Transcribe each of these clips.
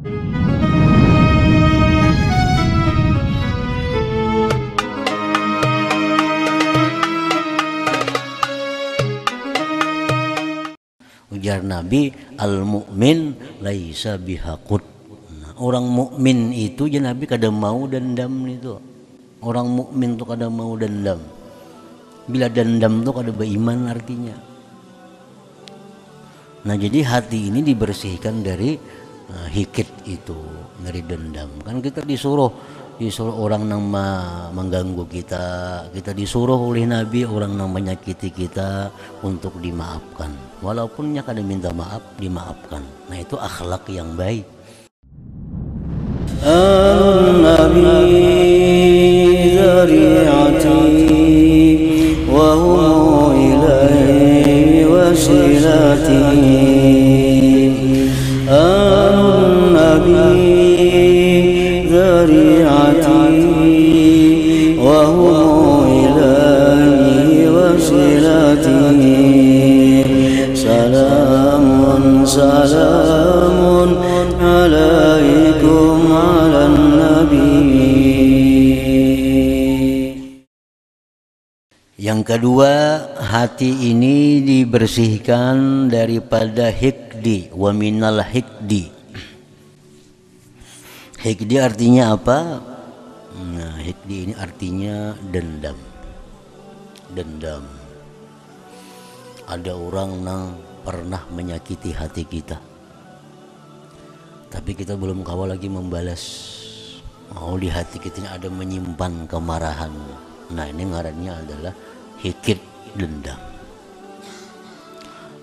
Ujar Nabi, al-mu'min laisa bihaqud. Nah, orang mukmin itu ya Nabi kada mau dendam itu. Orang mukmin tuh kada mau dendam. Bila dendam tuh kada beriman artinya. Nah, jadi hati ini dibersihkan dari hikit itu, dari dendam. Kan kita disuruh orang yang mengganggu kita disuruh oleh Nabi orang yang menyakiti kita untuk dimaafkan, walaupunnya kada minta maaf, dimaafkan. Nah, itu akhlak yang baik. An-Nabi dzari'ati wa huwa ilaihi wasilati. An-Nabi وهو إلهي وسيلتي سلام سلام عليكم على النبي. Yang kedua, hati ini dibersihkan daripada hikdi, wa minal hikdi. Hikdi artinya apa? Nah, hikdi ini artinya dendam. Dendam. Ada orang yang pernah menyakiti hati kita, tapi kita belum kawal lagi membalas. Mau di hati kita ada menyimpan kemarahan. Nah, ini ngarannya adalah hikid, dendam.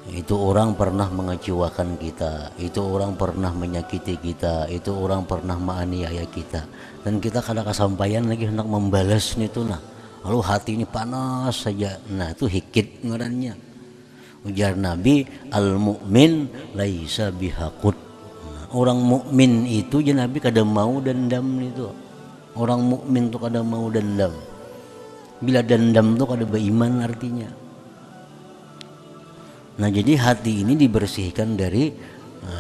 Itu orang pernah mengecewakan kita, itu orang pernah menyakiti kita, itu orang pernah menganiaya kita, dan kita kada kesampaian lagi hendak membalas itu. Nah, lalu hati ini panas saja. Nah, itu hikid ngarannya. Ujar Nabi, al-mu'min laisa bihaqud. Nah, orang mukmin itu ya Nabi kada mau dendam itu. Orang mukmin tuh kada mau dendam. Bila dendam tuh kada beriman artinya. Nah, jadi hati ini dibersihkan dari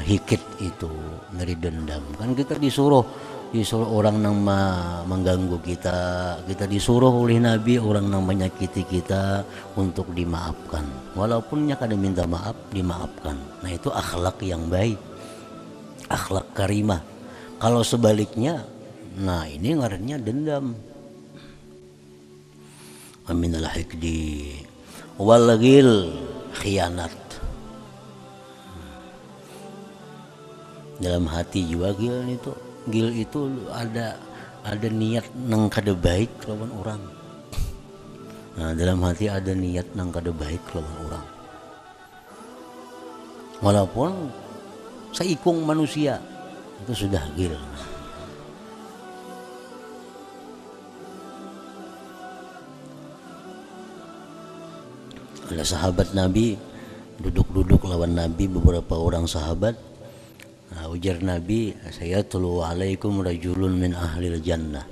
hikit itu, dari dendam. Kan kita disuruh orang yang mengganggu kita disuruh oleh Nabi orang yang menyakiti kita untuk dimaafkan, walaupunnya kada minta maaf, dimaafkan. Nah, itu akhlak yang baik, akhlak karimah. Kalau sebaliknya, nah ini ngarannya dendam. Aminal hikdi wal ghil, khianat. Dalam hati juga gil itu ada niat nang kada baik lawan orang. Nah, dalam hati ada niat nang kada baik lawan orang, walaupun seikung manusia, itu sudah gil. Ada sahabat Nabi duduk lawan Nabi, beberapa orang sahabat. Nah, ujar Nabi, saya tulu alaikum rajulun min ahlil jannah.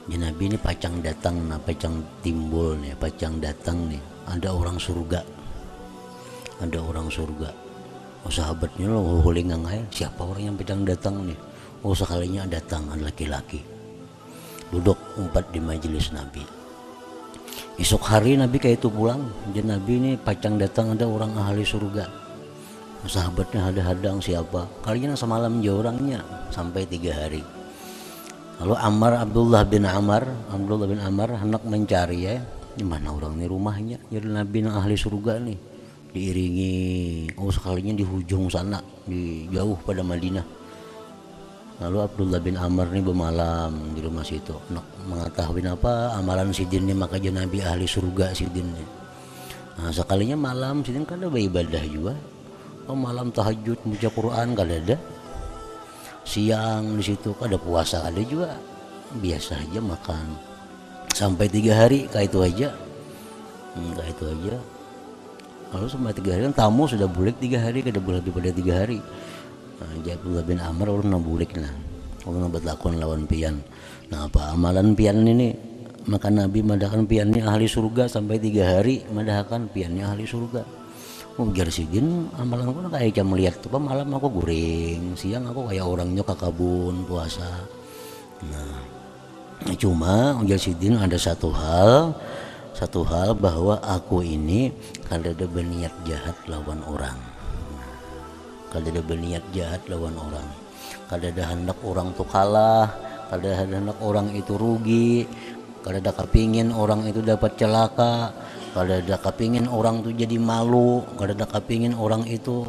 Ya, Nabi ini pacang datang, pacang timbul nih, pacang datang nih. Ada orang surga, ada orang surga. Oh, sahabatnya lo boleh ngangai, siapa orang yang pacang datang nih? Oh, sekalinya datang ada laki-laki. Duduk empat di majelis Nabi. Esok hari Nabi kayak itu pulang, jadi Nabi ini pacang datang ada orang ahli surga. Sahabatnya ada hadang siapa? Kalian semalam aja orangnya sampai 3 hari. Lalu Abdullah bin Amar hendak mencari ya, di mana orang ini rumahnya. Jadi Nabi yang ahli surga nih diiringi, sekalinya di ujung sana, di jauh pada Madinah. Lalu Abdullah bin Amr ini bermalam di rumah situ, nak mengetahui apa amalan Sidin ini, maka jadi Nabi ahli surga Sidin ini. Nah, sekalinya malam Sidin kan ada beribadah juga. Malam tahajud baca Quran kada ada. Siang di situ ada puasa ada juga. Biasa aja makan. Sampai 3 hari kayak itu aja. Kayak itu aja. Lalu sampai 3 hari kan tamu sudah bulik 3 hari, kada boleh lebih pada 3 hari. Abdullah bin Amr orang bulik lah. Orang buat lakon lawan pian. Nah, apa amalan pian ini? Maka Nabi madahkan piannya ahli surga sampai 3 hari, madahkan piannya ahli surga. Ujar Sidin, amalan aku kayak jam melihat tuh malam aku guring, siang aku kayak orangnya ke kabun puasa. Nah, cuma ujar Sidin ada satu hal bahwa aku ini kalau ada berniat jahat lawan orang, kalau ada berniat jahat lawan orang, kalau ada hendak orang tuh kalah, kalau ada hendak orang itu rugi, kalau ada kepingin orang itu dapat celaka, kalau ada kepingin orang tuh jadi malu, kalau ada kepingin orang itu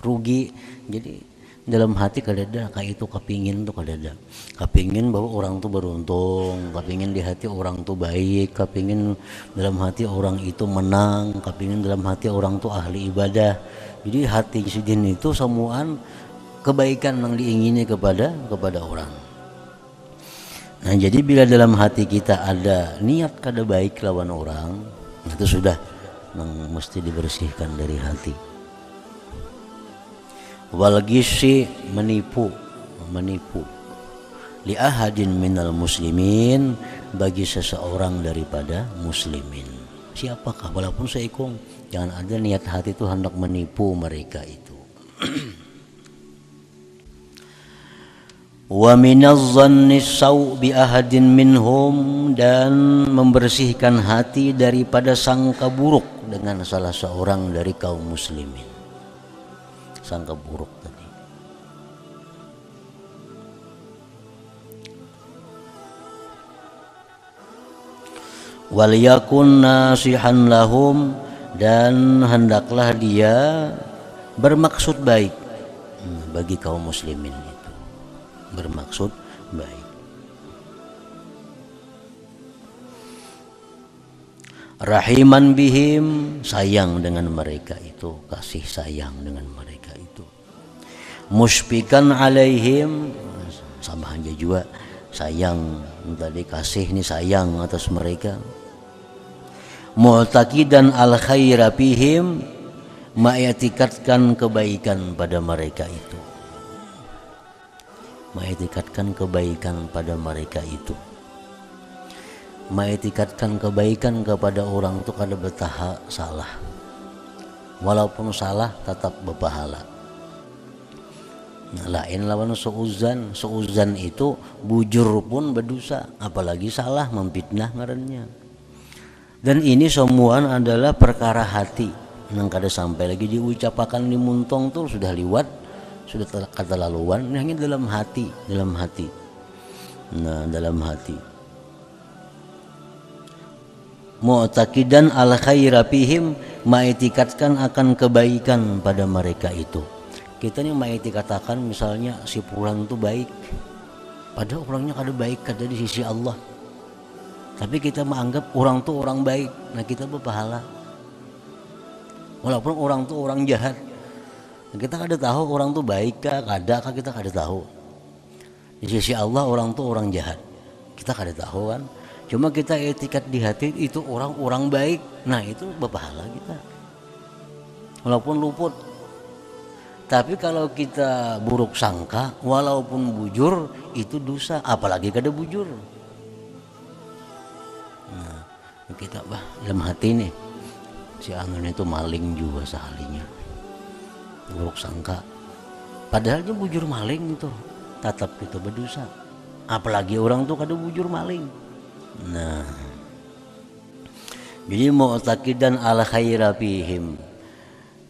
rugi. Jadi dalam hati kadada kayak itu kepingin tuh, kadada kepingin bahwa orang tuh beruntung, kepingin di hati orang tuh baik, kepingin dalam hati orang itu menang, kepingin dalam hati orang tuh ahli ibadah. Jadi hati Sidin itu semuaan kebaikan yang diingini kepada orang. Nah, jadi bila dalam hati kita ada niat kada baik lawan orang, itu sudah mesti dibersihkan dari hati. Wal ghisyi, menipu li ahadin minal muslimin, bagi seseorang daripada muslimin. Siapakah walaupun seikung, jangan ada niat hati itu hendak menipu mereka itu. Wa minaz zanni saw bi ahadin minhum, dan membersihkan hati daripada sangka buruk dengan salah seorang dari kaum muslimin. Sangka buruk tadi. Wal yakun nasihan lahum, dan hendaklah dia bermaksud baik bagi kaum muslimin itu, bermaksud baik. Rahiman bihim, sayang dengan mereka itu, kasih sayang dengan mereka itu. Musyfikan alaihim, sama aja juga sayang tadi, kasih ini sayang atas mereka. Mu'taqidan al khaira bihim, mengitikadkan kebaikan pada mereka itu, mengitikadkan kebaikan pada mereka itu. Mengitikadkan kebaikan kepada orang itu kada bertahap salah, walaupun salah tetap berpahala. Nah, lain lawan seuzan itu bujur pun berdosa, apalagi salah memfitnah ngarannya. Dan ini semua adalah perkara hati yang kada sampai lagi diucapkan di muntong tuh sudah liwat, sudah kata laluan. Ini hanya dalam hati. Nah, dalam hati. Mu'taqidan al khaira fihim, mengitikadkan akan kebaikan pada mereka itu. Kita nih mengitikadkan misalnya si fulan itu baik, padahal orangnya kada baik, kada di sisi Allah. Tapi kita menganggap orang tuh orang baik, nah kita berpahala. Walaupun orang tuh orang jahat, kita kada tahu orang tuh baik kah, kita kada tahu. Di sisi Allah orang tuh orang jahat, kita kada tahu kan. Cuma kita etikat di hati itu orang-orang baik, nah itu berpahala kita, walaupun luput. Tapi kalau kita buruk sangka, walaupun bujur itu dosa, apalagi kada bujur. Nah, kita dalam hati nih, si Angon itu maling juga sehalinya, buruk sangka, padahal dia bujur maling itu, tetap kita berdosa. Apalagi orang tuh kada bujur maling. Nah, jadi mu'taqidan al khaira fihim,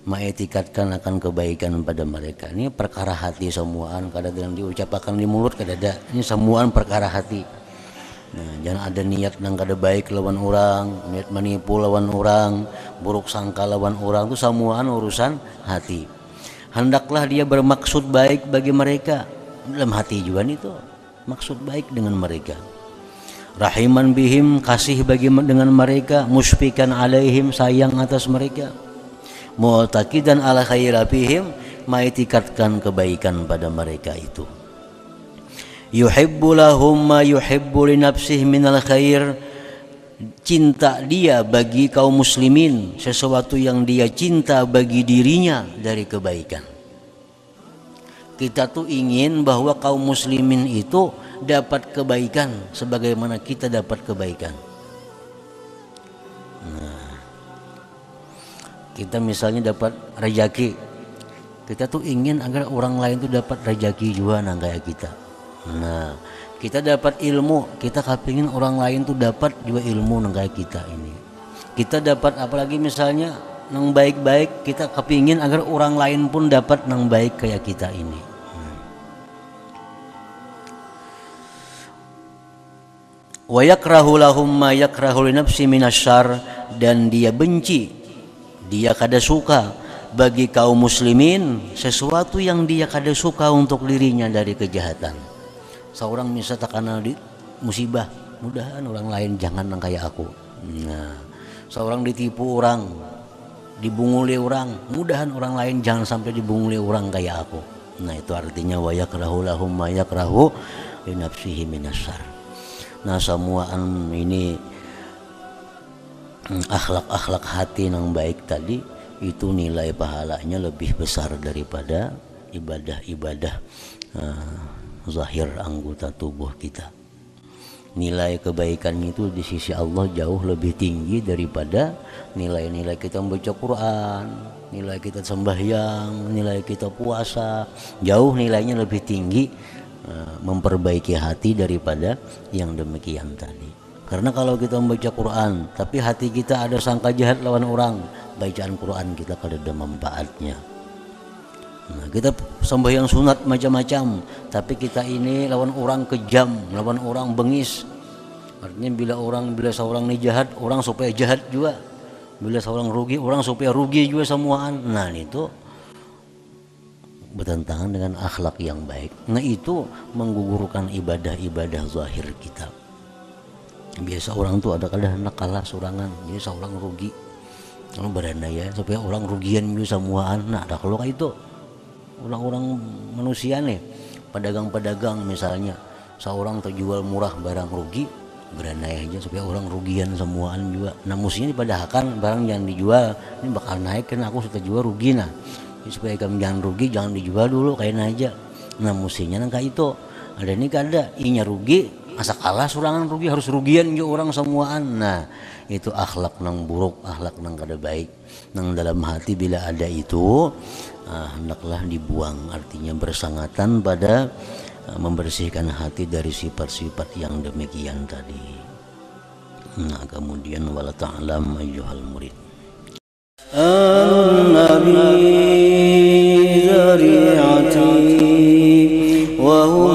mengitikadkan akan kebaikan pada mereka. Ini perkara hati semuaan, kada yang diucapkan di mulut kada ada. Ini semuaan perkara hati. Nah, jangan ada niat yang kada baik lawan orang, niat menipu lawan orang, buruk sangka lawan orang, itu semuaan urusan hati. Hendaklah dia bermaksud baik bagi mereka, dalam hati juga itu maksud baik dengan mereka. Rahiman bihim, kasih bagi dengan mereka. Musyfikan alaihim, sayang atas mereka. Mu'taqidan ala khaira bihim, mengitikadkan kebaikan pada mereka itu. Yuhibbu lahum ma yuhibbu li nafsihi minal khair, cinta dia bagi kaum muslimin sesuatu yang dia cinta bagi dirinya dari kebaikan. Kita tuh ingin bahwa kaum muslimin itu dapat kebaikan sebagaimana kita dapat kebaikan. Nah, kita misalnya dapat rezeki, kita tuh ingin agar orang lain tuh dapat rezeki juga nah kayak kita. Nah, kita dapat ilmu, kita kepingin orang lain tuh dapat juga ilmu nah kayak kita ini. Kita dapat apalagi misalnya nang baik-baik, kita kepingin agar orang lain pun dapat nang baik kayak kita ini. Wa yakrahu lahum ma yakrahu li nafsi minasyarr, dan dia benci, dia kada suka bagi kaum muslimin sesuatu yang dia kada suka untuk dirinya dari kejahatan. Seorang misal terkena di musibah, mudahan orang lain jangan nang kayak aku. Nah, seorang ditipu orang, dibunguli orang, mudahan orang lain jangan sampai dibunguli orang kayak aku. Nah, itu artinya wa yakrahu lahum ma yakrahu li nafsihi minasyarr. Nah, semuaan ini akhlak-akhlak hati yang baik tadi itu nilai pahalanya lebih besar daripada ibadah-ibadah zahir anggota tubuh kita. Nilai kebaikan itu di sisi Allah jauh lebih tinggi daripada nilai-nilai kita membaca Quran, nilai kita sembahyang, nilai kita puasa. Jauh nilainya lebih tinggi memperbaiki hati daripada yang demikian tadi. Karena kalau kita membaca Quran tapi hati kita ada sangka jahat lawan orang, bacaan Quran kita kada ada manfaatnya. Nah, kita sembahyang sunat macam-macam tapi kita ini lawan orang kejam, lawan orang bengis. Artinya bila seorang ini jahat, orang supaya jahat juga. Bila seorang rugi, orang supaya rugi juga semuaan. Nah, itu bertentangan dengan akhlak yang baik. Nah, itu menggugurkan ibadah-ibadah zahir kita. Biasa orang tuh ada kadang nak kalah sorangan, jadi seorang rugi, lalu berandai ya supaya orang rugian juga semuaan. Nah, ada kalau kayak itu orang-orang manusia nih, pedagang-pedagang misalnya, seorang terjual murah barang rugi, berandai aja supaya orang rugian semuaan juga. Nah, mestinya dipadahkan barang yang dijual ini bakal naik kan aku sudah jual rugi. Nah, supaya kamu jangan rugi, jangan dijual dulu kayak aja. Nah, mestinya nang kayak itu ada ini kada inya rugi asa kalah surangan rugi, harus rugian juga orang semuaan. Nah, itu akhlak nang buruk, akhlak nang kada baik nang dalam hati. Bila ada itu hendaklah dibuang, artinya bersangatan pada membersihkan hati dari sifat-sifat yang demikian tadi. Nah, kemudian wala ta'lam ayyuhal murid النبي ذريعتي وهو